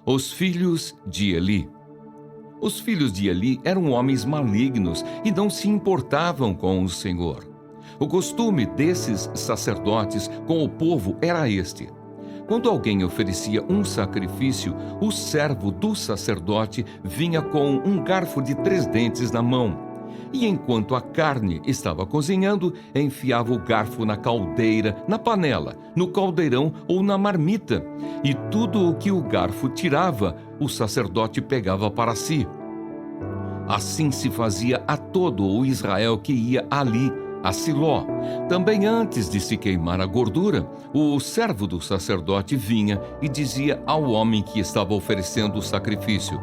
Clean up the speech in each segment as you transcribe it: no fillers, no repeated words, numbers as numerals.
Os filhos de Eli. Os filhos de Eli eram homens malignos e não se importavam com o Senhor. O costume desses sacerdotes com o povo era este: quando alguém oferecia um sacrifício, o servo do sacerdote vinha com um garfo de 3 dentes na mão. E enquanto a carne estava cozinhando, enfiava o garfo na caldeira, na panela, no caldeirão ou na marmita. E tudo o que o garfo tirava, o sacerdote pegava para si. Assim se fazia a todo o Israel que ia ali, a Siló. Também antes de se queimar a gordura, o servo do sacerdote vinha e dizia ao homem que estava oferecendo o sacrifício: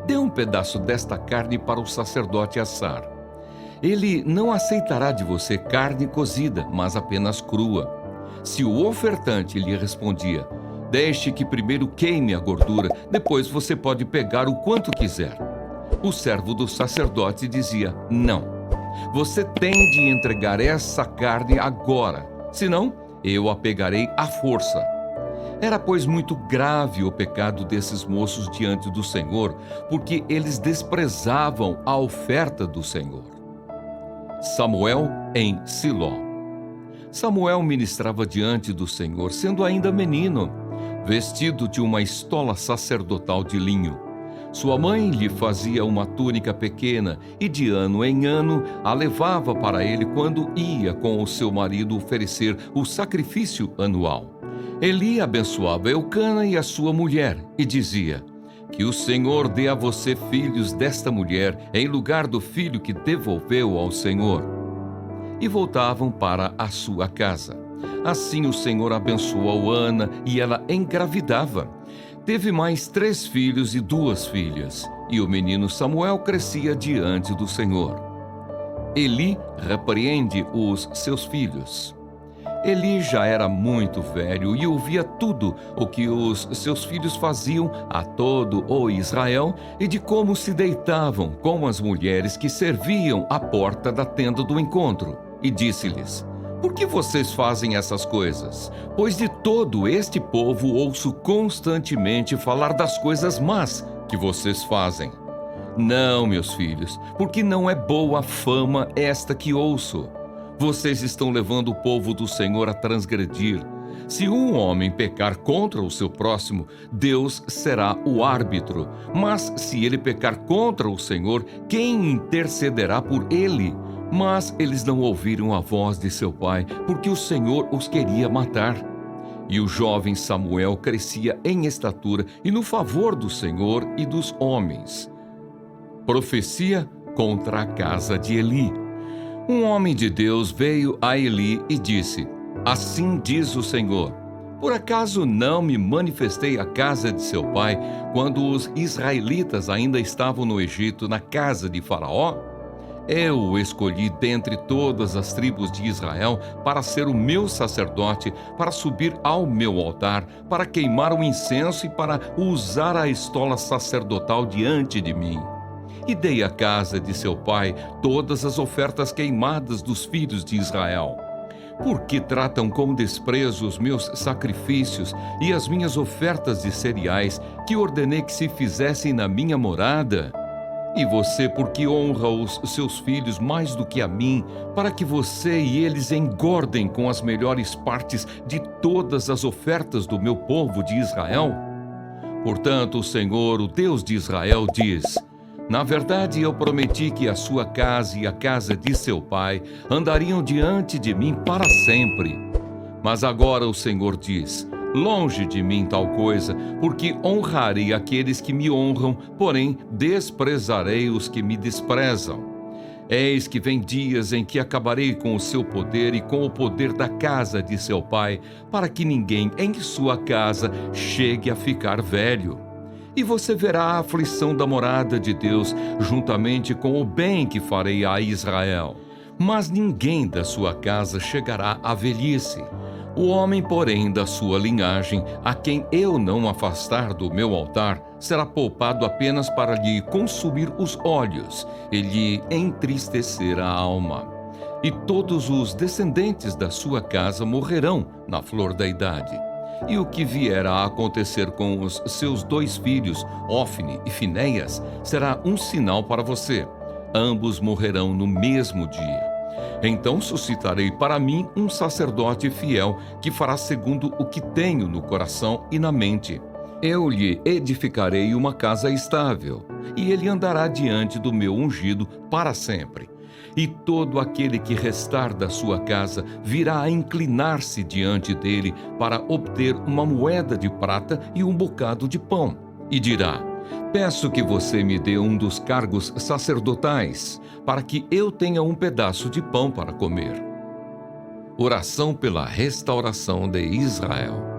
dê um pedaço desta carne para o sacerdote assar. Ele não aceitará de você carne cozida, mas apenas crua. Se o ofertante lhe respondia: deixe que primeiro queime a gordura, depois você pode pegar o quanto quiser, o servo do sacerdote dizia: não, você tem de entregar essa carne agora, senão eu a pegarei à força. Era, pois, muito grave o pecado desses moços diante do Senhor, porque eles desprezavam a oferta do Senhor. Samuel em Siló. Samuel ministrava diante do Senhor, sendo ainda menino, vestido de uma estola sacerdotal de linho. Sua mãe lhe fazia uma túnica pequena e de ano em ano a levava para ele quando ia com o seu marido oferecer o sacrifício anual. Eli abençoava Eucana e a sua mulher e dizia: que o Senhor dê a você filhos desta mulher em lugar do filho que devolveu ao Senhor. E voltavam para a sua casa. Assim o Senhor abençoou Ana e ela engravidava. Teve mais 3 filhos e 2 filhas, e o menino Samuel crescia diante do Senhor. Eli repreende os seus filhos. Eli já era muito velho e ouvia tudo o que os seus filhos faziam a todo o Israel e de como se deitavam com as mulheres que serviam à porta da tenda do encontro. E disse-lhes: por que vocês fazem essas coisas? Pois de todo este povo ouço constantemente falar das coisas más que vocês fazem. Não, meus filhos, porque não é boa fama esta que ouço. Vocês estão levando o povo do Senhor a transgredir. Se um homem pecar contra o seu próximo, Deus será o árbitro. Mas se ele pecar contra o Senhor, quem intercederá por ele? Mas eles não ouviram a voz de seu pai, porque o Senhor os queria matar. E o jovem Samuel crescia em estatura e no favor do Senhor e dos homens. Profecia contra a casa de Eli. Um homem de Deus veio a Eli e disse: assim diz o Senhor: por acaso não me manifestei à casa de seu pai, quando os israelitas ainda estavam no Egito, na casa de Faraó? Eu o escolhi dentre todas as tribos de Israel para ser o meu sacerdote, para subir ao meu altar, para queimar o incenso e para usar a estola sacerdotal diante de mim. E dei à casa de seu pai todas as ofertas queimadas dos filhos de Israel. Por que tratam com desprezo os meus sacrifícios e as minhas ofertas de cereais, que ordenei que se fizessem na minha morada? E você, por que honra os seus filhos mais do que a mim, para que você e eles engordem com as melhores partes de todas as ofertas do meu povo de Israel? Portanto, o Senhor, o Deus de Israel, diz: na verdade, eu prometi que a sua casa e a casa de seu pai andariam diante de mim para sempre. Mas agora o Senhor diz: longe de mim tal coisa, porque honrarei aqueles que me honram, porém desprezarei os que me desprezam. Eis que vem dias em que acabarei com o seu poder e com o poder da casa de seu pai, para que ninguém em sua casa chegue a ficar velho. E você verá a aflição da morada de Deus, juntamente com o bem que farei a Israel. Mas ninguém da sua casa chegará à velhice. O homem, porém, da sua linhagem, a quem eu não afastar do meu altar, será poupado apenas para lhe consumir os olhos e lhe entristecer a alma. E todos os descendentes da sua casa morrerão na flor da idade. E o que vier a acontecer com os seus 2 filhos, Ofni e Finéias, será um sinal para você. Ambos morrerão no mesmo dia. Então suscitarei para mim um sacerdote fiel que fará segundo o que tenho no coração e na mente. Eu lhe edificarei uma casa estável, e ele andará diante do meu ungido para sempre. E todo aquele que restar da sua casa virá a inclinar-se diante dele para obter uma moeda de prata e um bocado de pão. E dirá: peço que você me dê um dos cargos sacerdotais, para que eu tenha um pedaço de pão para comer. Oração pela restauração de Israel.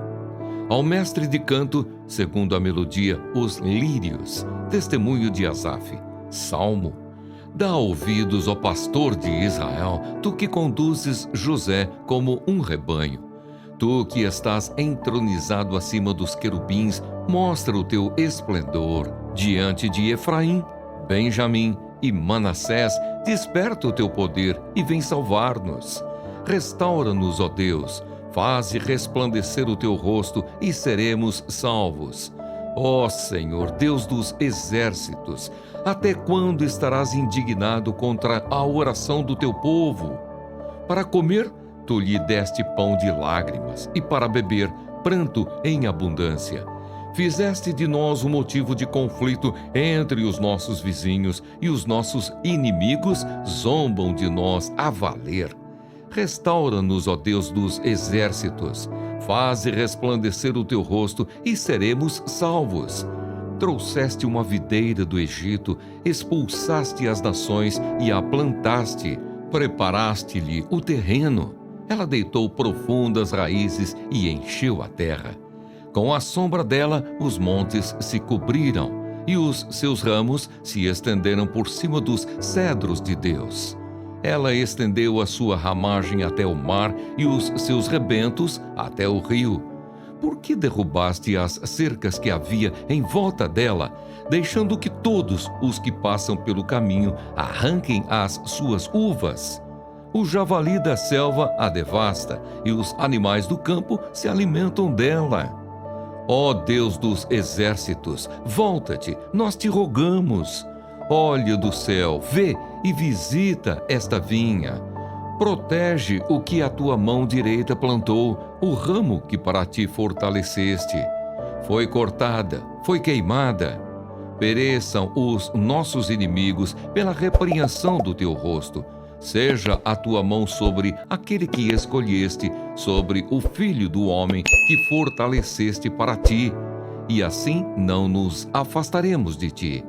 Ao mestre de canto, segundo a melodia, os lírios, testemunho de Asaf, salmo. Dá ouvidos, ó pastor de Israel, tu que conduzes José como um rebanho. Tu que estás entronizado acima dos querubins, mostra o teu esplendor diante de Efraim, Benjamim e Manassés, desperta o teu poder e vem salvar-nos. Restaura-nos, ó Deus, faze resplandecer o teu rosto e seremos salvos. Ó Senhor, Deus dos exércitos, até quando estarás indignado contra a oração do teu povo? Para comer, tu lhe deste pão de lágrimas, e para beber, pranto em abundância. Fizeste de nós um motivo de conflito entre os nossos vizinhos, e os nossos inimigos zombam de nós a valer. Restaura-nos, ó Deus dos exércitos, faze resplandecer o teu rosto e seremos salvos. Trouxeste uma videira do Egito, expulsaste as nações e a plantaste, preparaste-lhe o terreno. Ela deitou profundas raízes e encheu a terra. Com a sombra dela, os montes se cobriram, e os seus ramos se estenderam por cima dos cedros de Deus. Ela estendeu a sua ramagem até o mar e os seus rebentos até o rio. Por que derrubaste as cercas que havia em volta dela, deixando que todos os que passam pelo caminho arranquem as suas uvas? O javali da selva a devasta, e os animais do campo se alimentam dela. Ó Deus dos exércitos, volta-te, nós te rogamos. Olha do céu, vê e visita esta vinha. Protege o que a tua mão direita plantou, o ramo que para ti fortaleceste. Foi cortada, foi queimada. Pereçam os nossos inimigos pela repreensão do teu rosto. Seja a tua mão sobre aquele que escolheste, sobre o filho do homem que fortaleceste para ti, e assim não nos afastaremos de ti.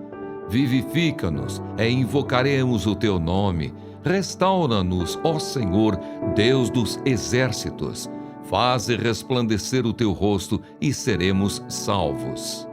Vivifica-nos e invocaremos o teu nome. Restaura-nos, ó Senhor, Deus dos exércitos. Faze resplandecer o teu rosto e seremos salvos.